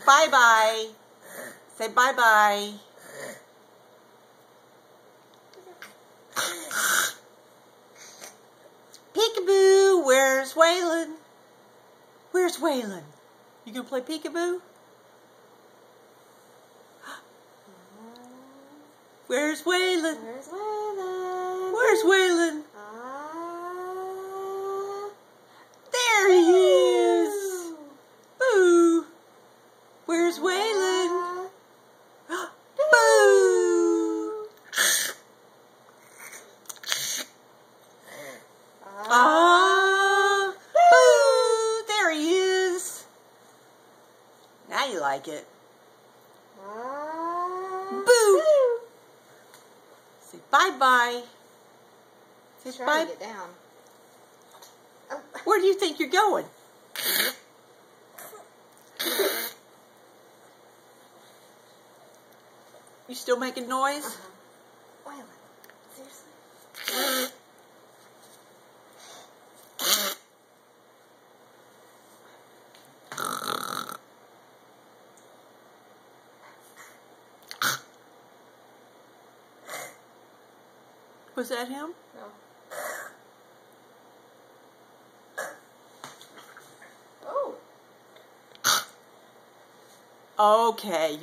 Bye-bye. Say bye-bye. Peekaboo, where's Waylon? Where's Waylon? You gonna play peekaboo? Where's Waylon? Where's Waylon? Where's Waylon? There he is. Boo. Where's Waylon? Boo. Ah. Boo. There he is. Now you like it. Boo. Say bye-bye. Say Try bye. to get down. Where do you think you're going? You still making noise? Waylon, seriously? Was that him? No. Oh. Okay.